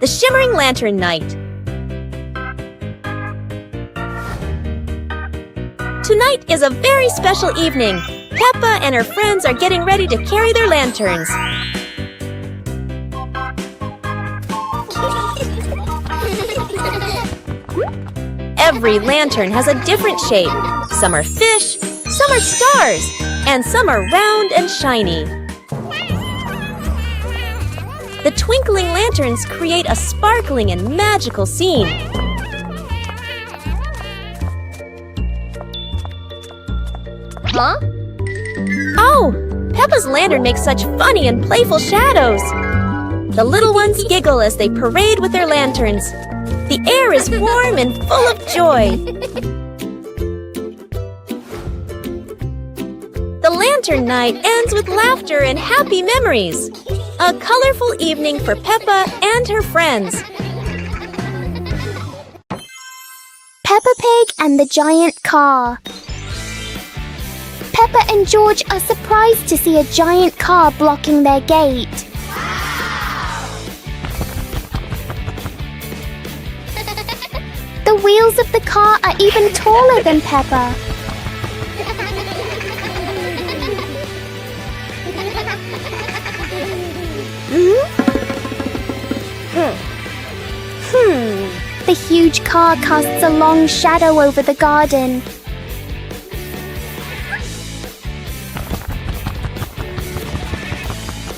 the Shimmering Lantern Night. Tonight is a very special evening. Peppa and her friends are getting ready to carry their lanterns. Every lantern has a different shape. Some are fish, some are stars, and some are round and shiny. The twinkling lanterns create a sparkling and magical scene. Huh? Oh! Peppa's lantern makes such funny and playful shadows. The little ones giggle as they parade with their lanterns. The air is warm and full of joy. The lantern night ends with laughter and happy memories. A colorful evening for Peppa and her friends. Peppa Pig and the Giant Car. Peppa and George are surprised to see a giant car blocking their gate. The wheels of the car are even taller than Peppa. The huge car casts a long shadow over the garden.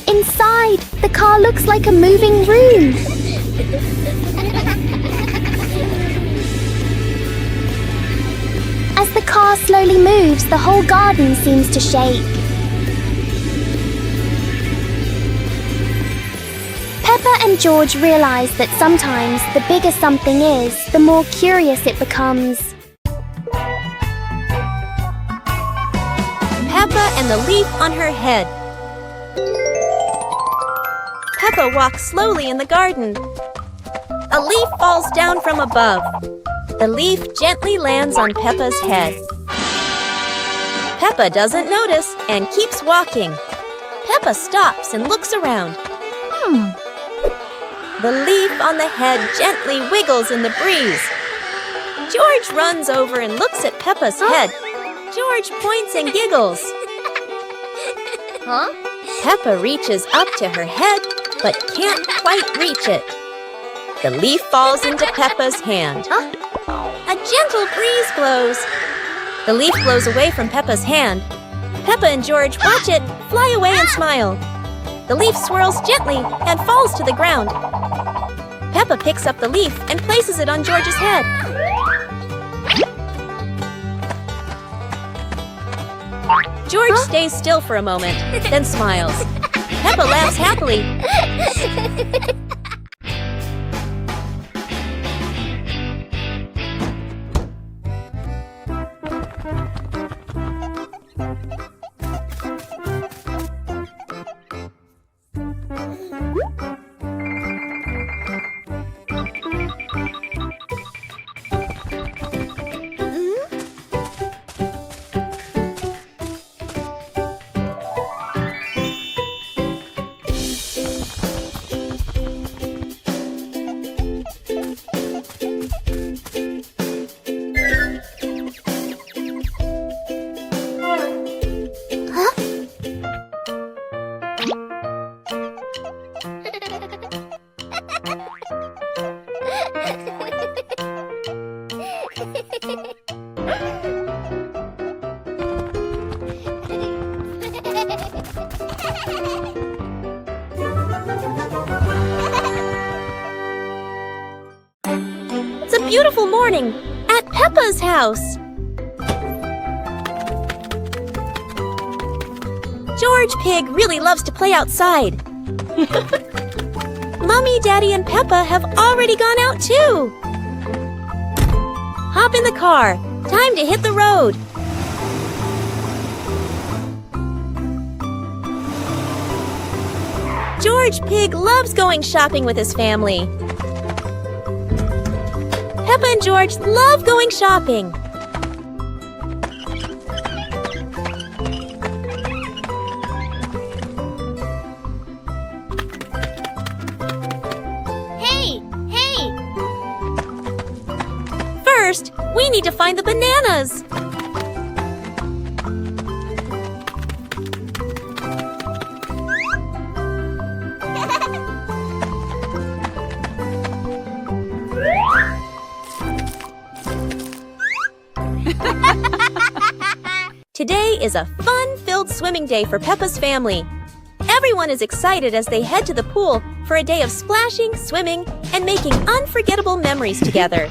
Inside, the car looks like a moving room. As the car slowly moves, the whole garden seems to shake. Peppa and George realize that sometimes the bigger something is, the more curious it becomes. Peppa and the leaf on her head. Peppa walks slowly in the garden. A leaf falls down from above. The leaf gently lands on Peppa's head. Peppa doesn't notice and keeps walking. Peppa stops and looks around. The leaf on the head gently wiggles in the breeze. George runs over and looks at Peppa's head. George points and giggles. Huh? Peppa reaches up to her head, but can't quite reach it. The leaf falls into Peppa's hand. A gentle breeze blows. The leaf blows away from Peppa's hand. Peppa and George watch it fly away and smile. The leaf swirls gently and falls to the ground. Peppa picks up the leaf and places it on George's head. George stays still for a moment, then smiles. Peppa laughs happily. It's a beautiful morning at Peppa's house. George Pig really loves to play outside. Mommy, Daddy, and Peppa have already gone out too. Hop in the car. Time to hit the road. George Pig loves going shopping with his family. Peppa and George love going shopping. Hey, We need to find the bananas! Today is a fun-filled swimming day for Peppa's family. Everyone is excited as they head to the pool for a day of splashing, swimming, and making unforgettable memories together.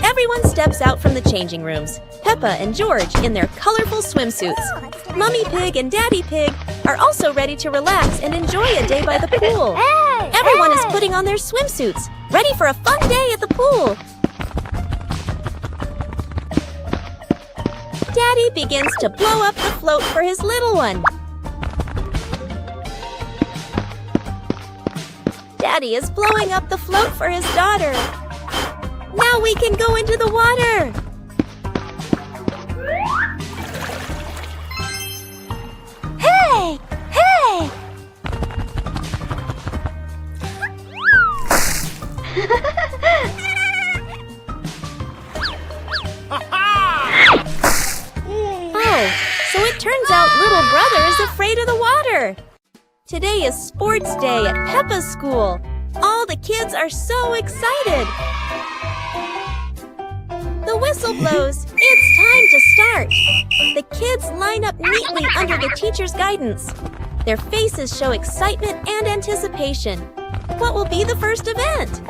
Everyone steps out from the changing rooms, Peppa and George in their colorful swimsuits. Mummy Pig and Daddy Pig are also ready to relax and enjoy a day by the pool. Everyone is putting on their swimsuits, ready for a fun day at the pool. Daddy begins to blow up the float for his little one. Daddy is blowing up the float for his daughter. Now we can go into the water. Hey! Hey! Oh, so it turns out little brother is afraid of the water. Today is sports day at Peppa's school. All the kids are so excited. The whistle blows. It's time to start. The kids line up neatly under the teacher's guidance. Their faces show excitement and anticipation. What will be the first event?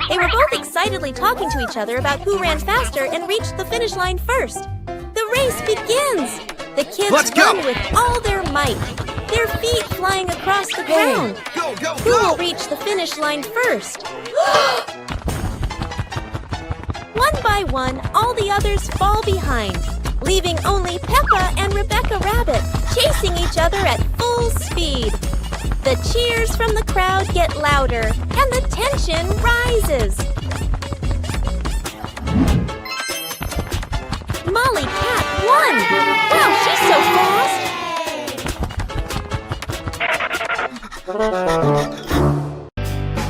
They were both excitedly talking to each other about who ran faster and reached the finish line first. The race begins. The kids run with all their might, their feet flying across the ground. Who will reach the finish line first? One by one, all the others fall behind, leaving only Peppa and Rebecca Rabbit chasing each other at full speed. The cheers from the crowd get louder, and the tension rises. Molly Cat won! Wow, she's so fast!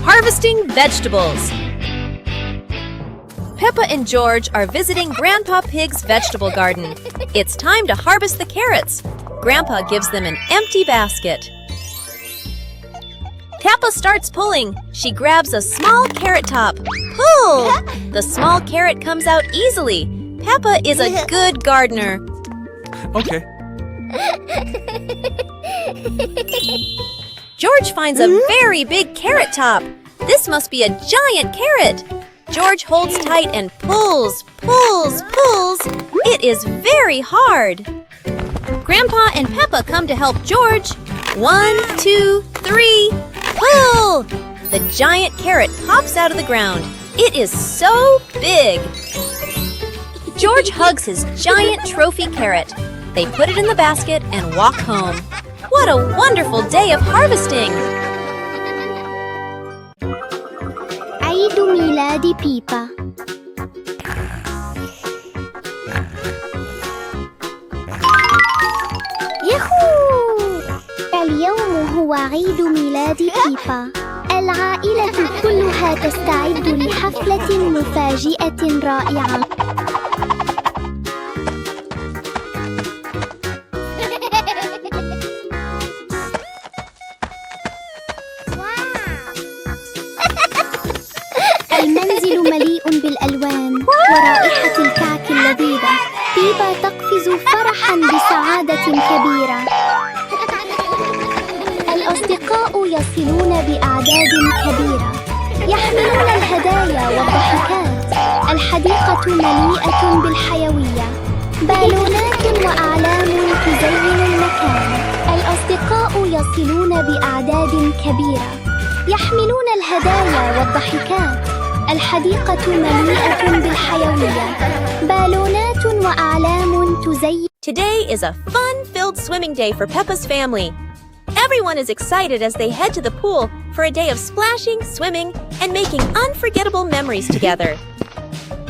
Harvesting vegetables. Peppa and George are visiting Grandpa Pig's vegetable garden. It's time to harvest the carrots. Grandpa gives them an empty basket. Peppa starts pulling. She grabs a small carrot top. Pull! The small carrot comes out easily. Peppa is a good gardener. Okay. George finds a very big carrot top. This must be a giant carrot. George holds tight and pulls, pulls, pulls. It is very hard. Grandpa and Peppa come to help George. 1, 2, 3, pull! The giant carrot pops out of the ground. It is so big. George hugs his giant trophy carrot. They put it in the basket and walk home. What a wonderful day of harvesting! عيد ميلاد بيبا. ياهو! اليوم هو عيد ميلاد بيبا. العائلة كلها تستعد لحفلة مفاجئة رائعة. المنزل مليء بالألوان ورائحة الكعك اللذيذة. بيبا تقفز فرحاً بسعادة كبيرة. الأصدقاء يصلون بأعداد كبيرة. يحملون الهدايا والضحكات. الحديقة مليئة بالحيوية. بالونات وأعلام تزين المكان. الأصدقاء يصلون بأعداد كبيرة. يحملون الهدايا والضحكات. الحديقة مليئة بالحيوية. بالونات وأعلام تزين. Today is a fun-filled swimming day for Peppa's family. Everyone is excited as they head to the pool for a day of splashing, swimming, and making unforgettable memories together.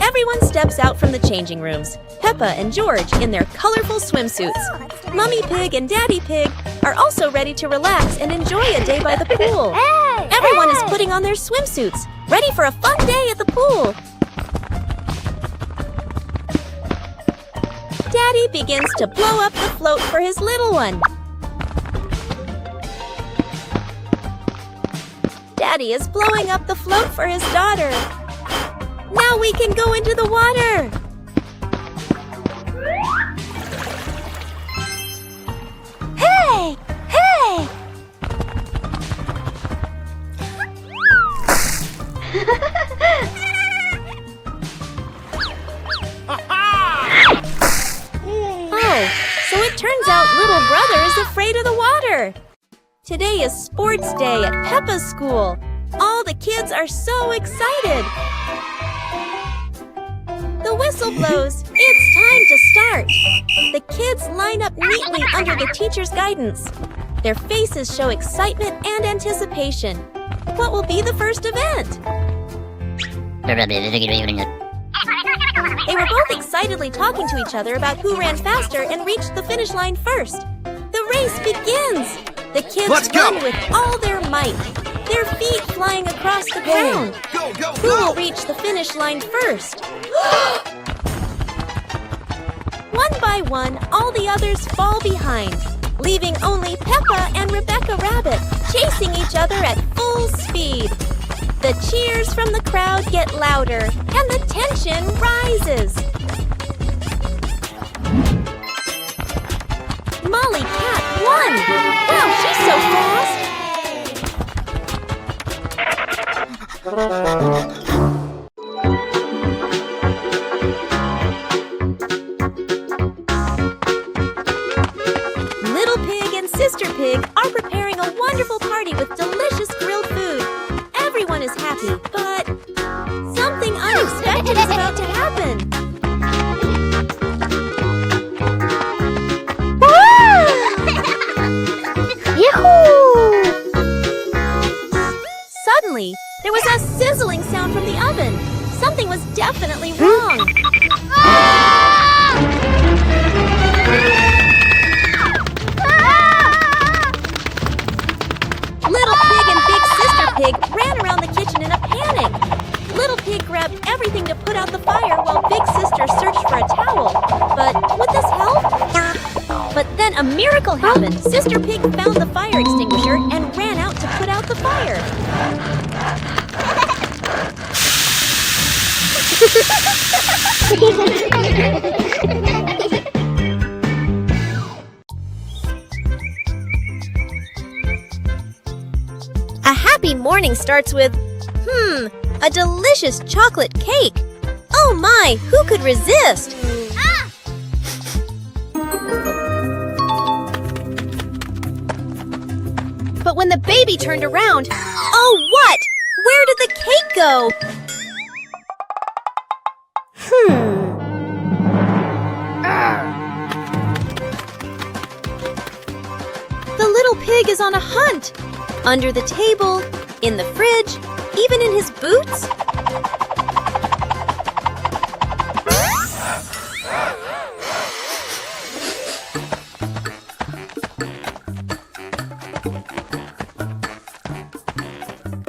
Everyone steps out from the changing rooms, Peppa and George in their colorful swimsuits. Mummy Pig and Daddy Pig are also ready to relax and enjoy a day by the pool. Everyone is putting on their swimsuits, ready for a fun day at the pool. Daddy begins to blow up the float for his little one. Daddy is blowing up the float for his daughter. Now we can go into the water. Hey! Hey! Oh, so it turns out little brother is afraid of the water. Today is sports day at Peppa's school. All the kids are so excited. The whistle blows. It's time to start. The kids line up neatly under the teacher's guidance. Their faces show excitement and anticipation. What will be the first event? They were both excitedly talking to each other about who ran faster and reached the finish line first. The race begins. The kids run with all their might, their feet flying across the ground. Go, go, Who will reach the finish line first? One by one, all the others fall behind, leaving only Peppa and Rebecca Rabbit chasing each other at full speed. The cheers from the crowd get louder, and the tension rises. Molly Cat won! Wow, she's so fast! Little Pig and Sister Pig are preparing a wonderful party with delicious grilled food. Everyone is happy, but something unexpected is about to happen. Suddenly, there was a sizzling sound from the oven. Something was definitely wrong. Little Pig and Big Sister Pig ran around the kitchen in a panic. Little Pig grabbed everything to put out the fire while Big Sister searched for a towel. But would this help? But then a miracle happened. Sister Pig found the fire extinguisher and ran out to put out the fire. A happy morning starts with, a delicious chocolate cake. Oh my, who could resist? But when the baby turned around, oh what? Where did the cake go? The little pig is on a hunt. Under the table, in the fridge, even in his boots.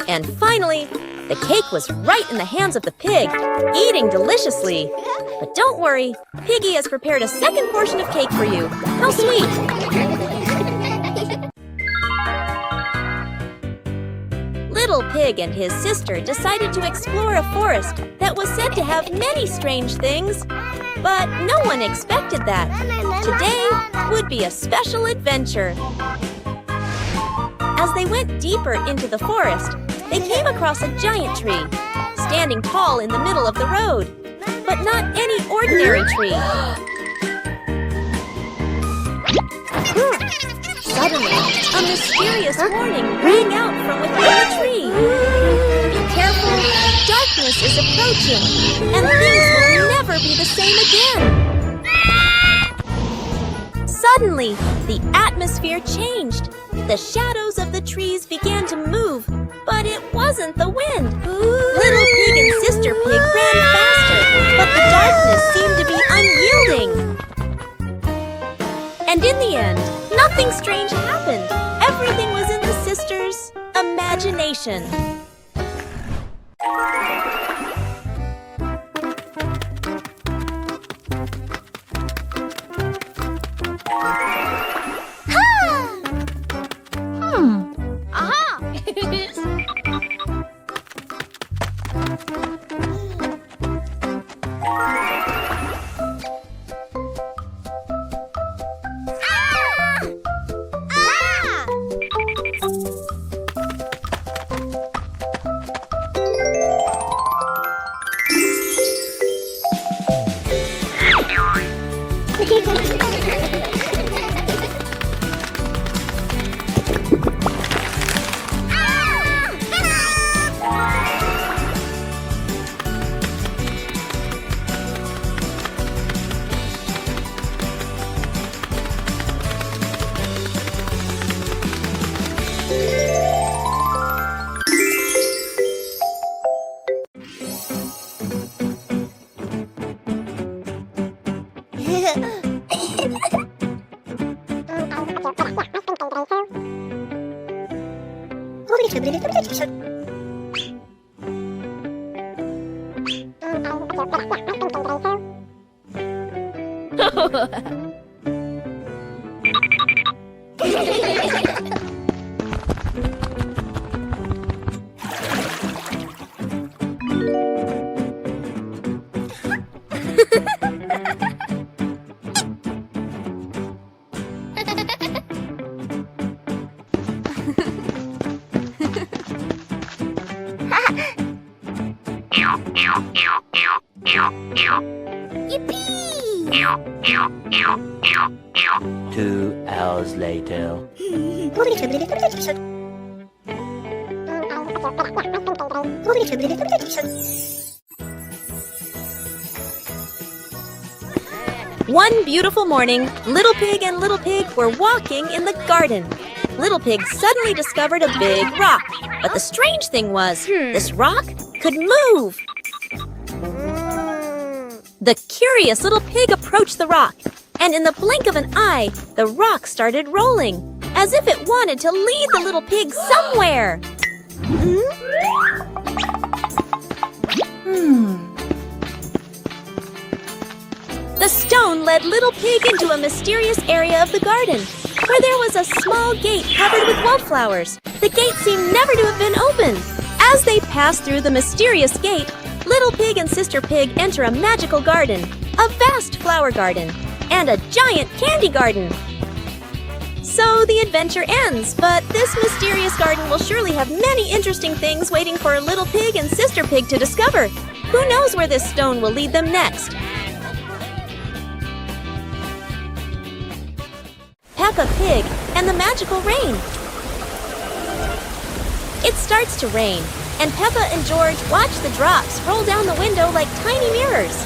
And finally, the cake was right in the hands of the pig, eating deliciously. But don't worry, Piggy has prepared a second portion of cake for you. How sweet! Little Pig and his sister decided to explore a forest that was said to have many strange things. But no one expected that. Today would be a special adventure. As they went deeper into the forest, they came across a giant tree, standing tall in the middle of the road. But not any ordinary tree. Suddenly, a mysterious warning rang out from within the tree. Be careful, darkness is approaching, and things will never be the same again. Suddenly, the atmosphere changed. The shadows of the trees began to move, but it wasn't the wind. Little Pig and Sister Pig ran faster, but the darkness seemed to be unyielding. And in the end, nothing strange happened. Everything was in the sisters' imagination. imagination. Yippee! 2 hours later. One beautiful morning, Little Pig and Little Pig were walking in the garden. Little Pig suddenly discovered a big rock. But the strange thing was, this rock could move. The curious Little Pig approached the rock, and in the blink of an eye, the rock started rolling, as if it wanted to lead the Little Pig somewhere. The stone led Little Pig into a mysterious area of the garden, where there was a small gate covered with wildflowers. The gate seemed never to have been opened. As they passed through the mysterious gate, Little Pig and Sister Pig enter a magical garden, a vast flower garden, and a giant candy garden. So the adventure ends, but this mysterious garden will surely have many interesting things waiting for Little Pig and Sister Pig to discover. Who knows where this stone will lead them next? Peppa Pig and the Magical Rain. It starts to rain, and Peppa and George watch the drops roll down the window like tiny mirrors.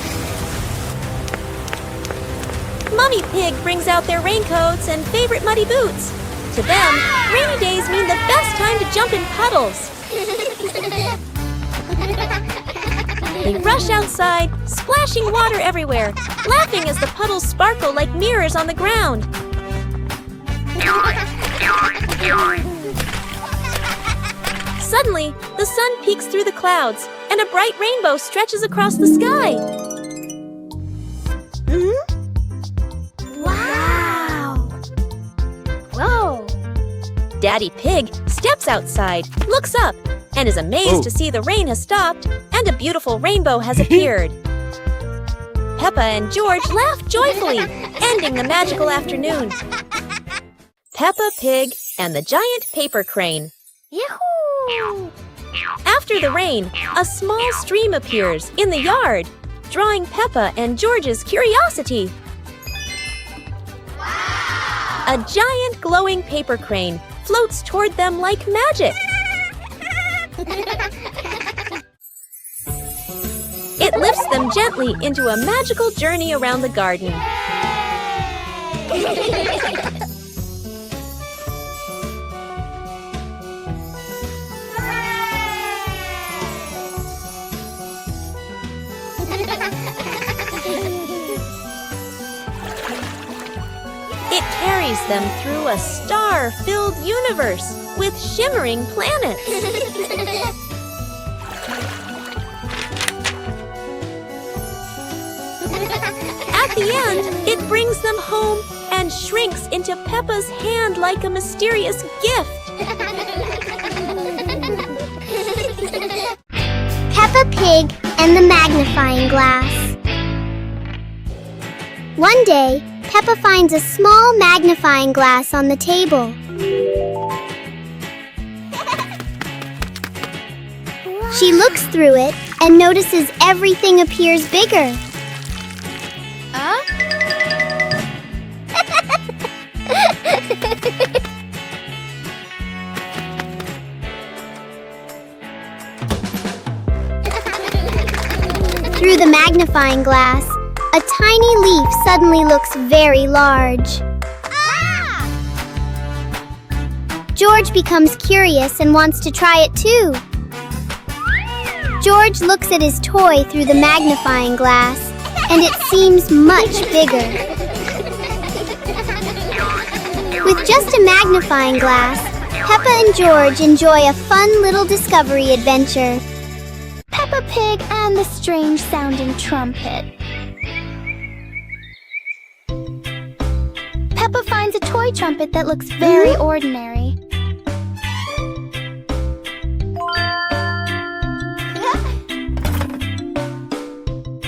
Mummy Pig brings out their raincoats and favorite muddy boots. To them, rainy days mean the best time to jump in puddles. They rush outside, splashing water everywhere, laughing as the puddles sparkle like mirrors on the ground. Suddenly, the sun peeks through the clouds, and a bright rainbow stretches across the sky. Wow! Whoa! Daddy Pig steps outside, looks up, and is amazed to see the rain has stopped and a beautiful rainbow has appeared. Peppa and George laugh joyfully, ending the magical afternoon. Peppa Pig and the Giant Paper Crane. Yahoo! After the rain, a small stream appears in the yard, drawing Peppa and George's curiosity. Wow! A giant glowing paper crane floats toward them like magic. It lifts them gently into a magical journey around the garden. It carries them through a star-filled universe with shimmering planets. At the end, it brings them home and shrinks into Peppa's hand like a mysterious gift. Peppa Pig and the magnifying glass. One day, Peppa finds a small magnifying glass on the table. She looks through it and notices everything appears bigger. Through the magnifying glass, a tiny leaf suddenly looks very large. George becomes curious and wants to try it too. George looks at his toy through the magnifying glass, and it seems much bigger. With just a magnifying glass, Peppa and George enjoy a fun little discovery adventure. Peppa Pig and the strange-sounding trumpet. Peppa finds a toy trumpet that looks very ordinary.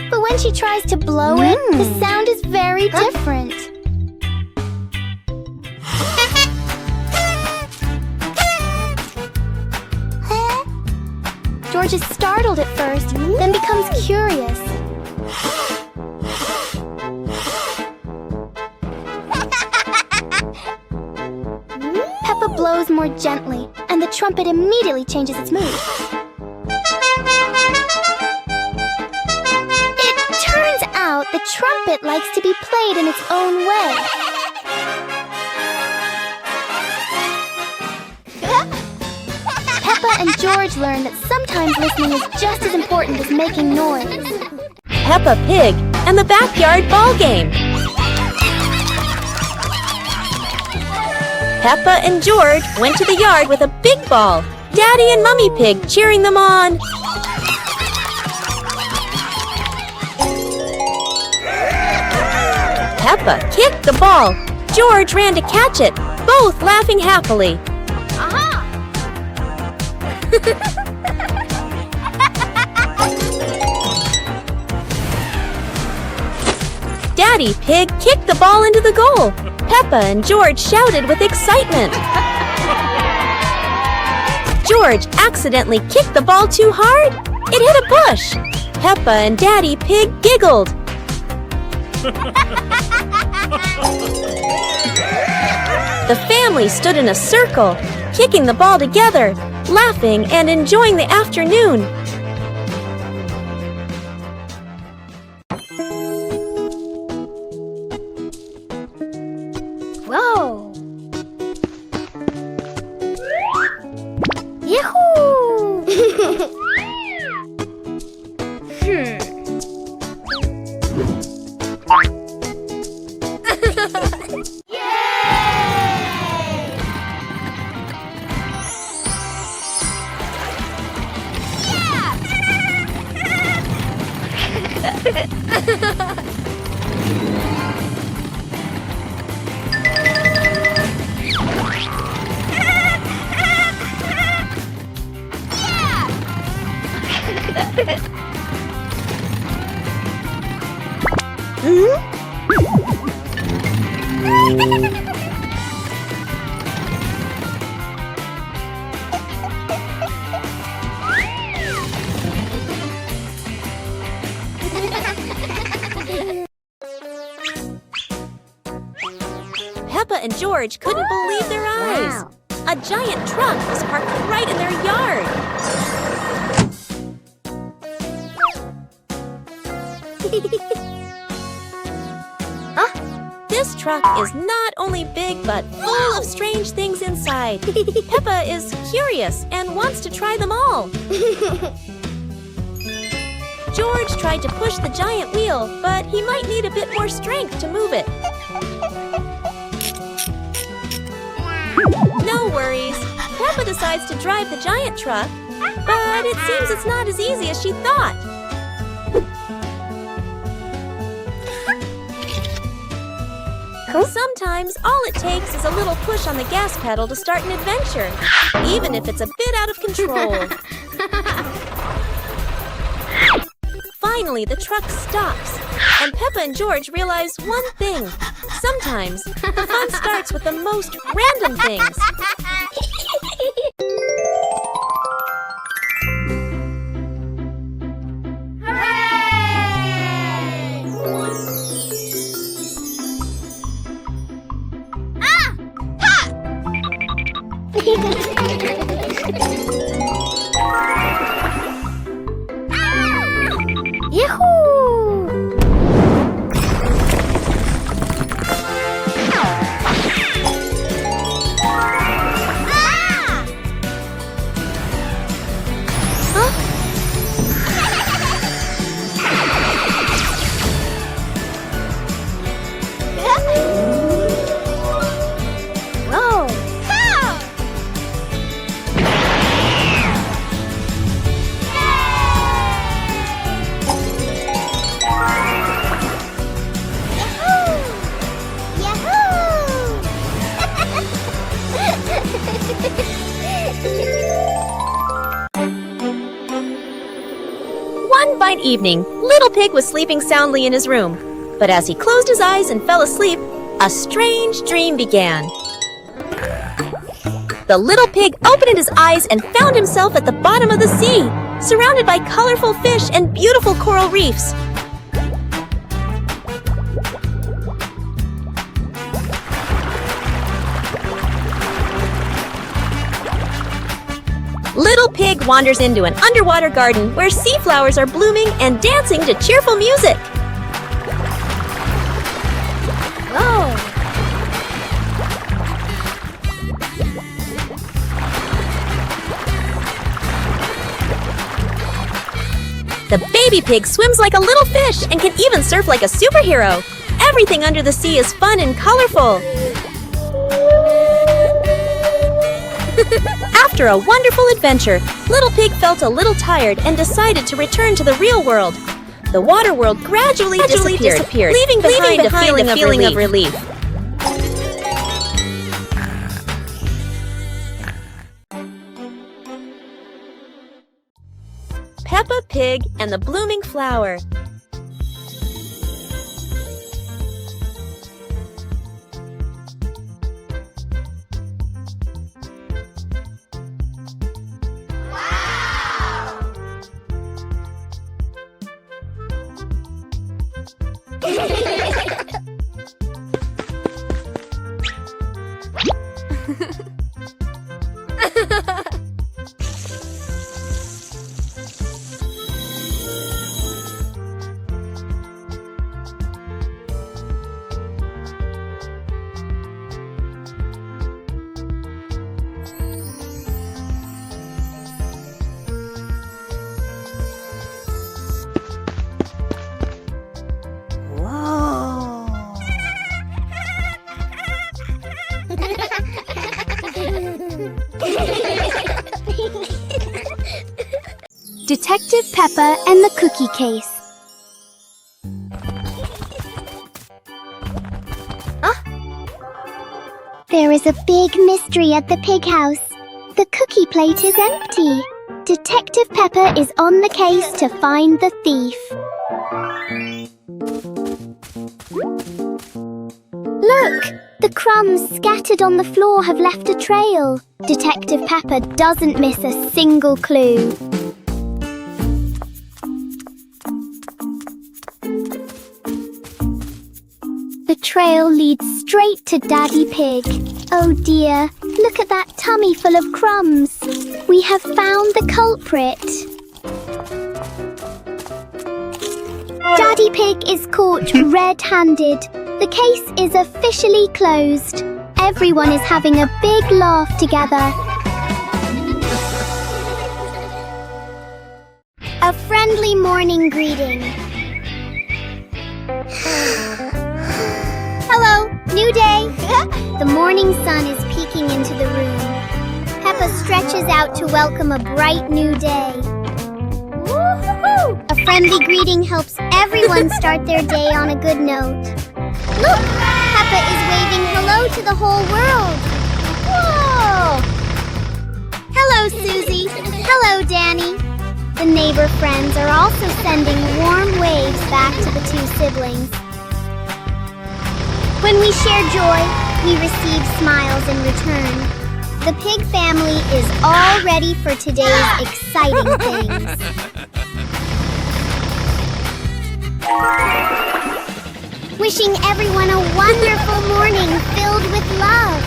But when she tries to blow it, the sound is very different. George is startled at first, then becomes curious. Peppa blows more gently, and the trumpet immediately changes its mood. It turns out the trumpet likes to be played in its own way. Peppa and George learn that sometimes listening is just as important as making noise. Peppa Pig and the backyard ball game. Peppa and George went to the yard with a big ball. Daddy and Mummy Pig cheering them on. Peppa kicked the ball. George ran to catch it, both laughing happily. Daddy Pig kicked the ball into the goal. Peppa and George shouted with excitement. George accidentally kicked the ball too hard. It hit a bush. Peppa and Daddy Pig giggled. The family stood in a circle, kicking the ball together, laughing and enjoying the afternoon. Whoa! Yahoo! Peppa and George couldn't believe their eyes. Wow. A giant truck was parked right in their yard. This truck is not only big but full of strange things inside. Peppa is curious and wants to try them all. George tried to push the giant wheel, but he might need a bit more strength to move it. No worries. Peppa decides to drive the giant truck, but it seems it's not as easy as she thought. Sometimes all it takes is a little push on the gas pedal to start an adventure, even if it's a bit out of control. Finally, the truck stops, and Peppa and George realize one thing. Sometimes the fun starts with the most random things. One fine evening, Little Pig was sleeping soundly in his room. But as he closed his eyes and fell asleep, a strange dream began. The little pig opened his eyes and found himself at the bottom of the sea, surrounded by colorful fish and beautiful coral reefs. Little Pig wanders into an underwater garden where sea flowers are blooming and dancing to cheerful music. Whoa! The baby pig swims like a little fish and can even surf like a superhero. Everything under the sea is fun and colorful. After a wonderful adventure, Little Pig felt a little tired and decided to return to the real world. The water world gradually disappeared, leaving behind a feeling of relief. Peppa Pig and the Blooming Flower. Detective Peppa and the Cookie Case. There is a big mystery at the pig house. The cookie plate is empty. Detective Peppa is on the case to find the thief. Look! The crumbs scattered on the floor have left a trail. Detective Peppa doesn't miss a single clue. The trail leads straight to Daddy Pig. Oh dear, look at that tummy full of crumbs. We have found the culprit. Daddy Pig is caught red-handed. The case is officially closed. Everyone is having a big laugh together. A friendly morning greeting. Hello, new day. The morning sun is peeking walking into the room. Peppa stretches out to welcome a bright new day. Woo-hoo-hoo! A friendly greeting helps everyone start their day on a good note. Look! Peppa is waving hello to the whole world. Whoa! Hello, Susie. Hello, Danny. The neighbor friends are also sending warm waves back to the two siblings. When we share joy, we receive smiles in return. The pig family is all ready for today's exciting things. Wishing everyone a wonderful morning filled with love.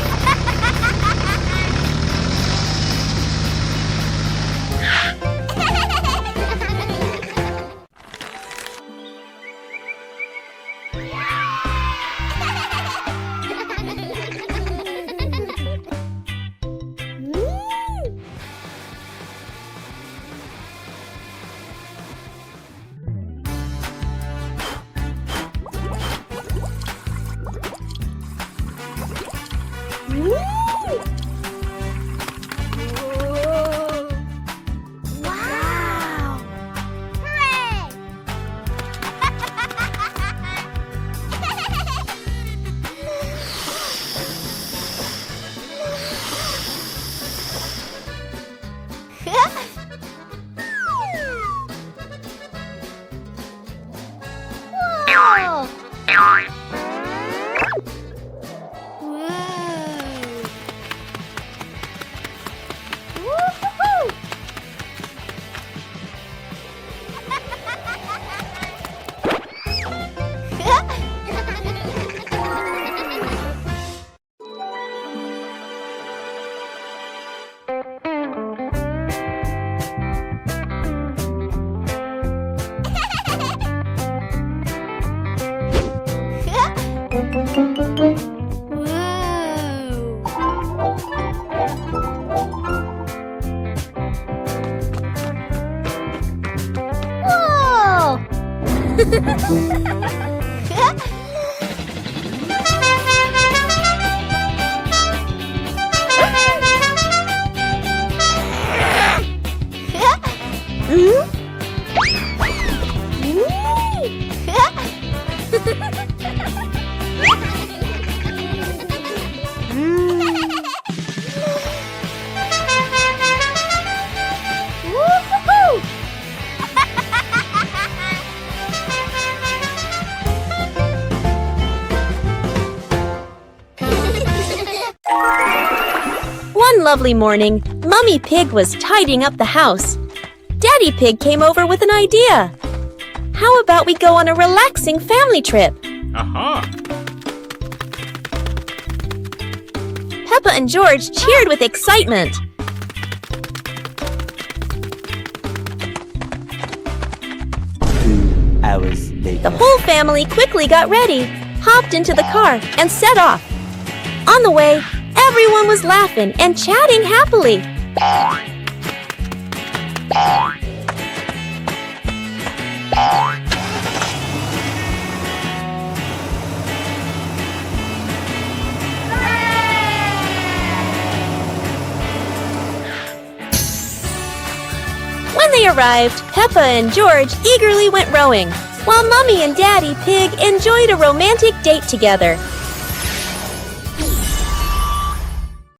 Wow! Hooray! Whoa! Woo-hoo-hoo! Whoa! Woo-hoo-hoo! One lovely morning, Mummy Pig was tidying up the house. Daddy Pig came over with an idea. How about we go on a relaxing family trip? Aha! Peppa and George cheered with excitement. 2 hours later. The whole family quickly got ready, hopped into the car, and set off. On the way, everyone was laughing and chatting happily. When they arrived, Peppa and George eagerly went rowing, while Mummy and Daddy Pig enjoyed a romantic date together.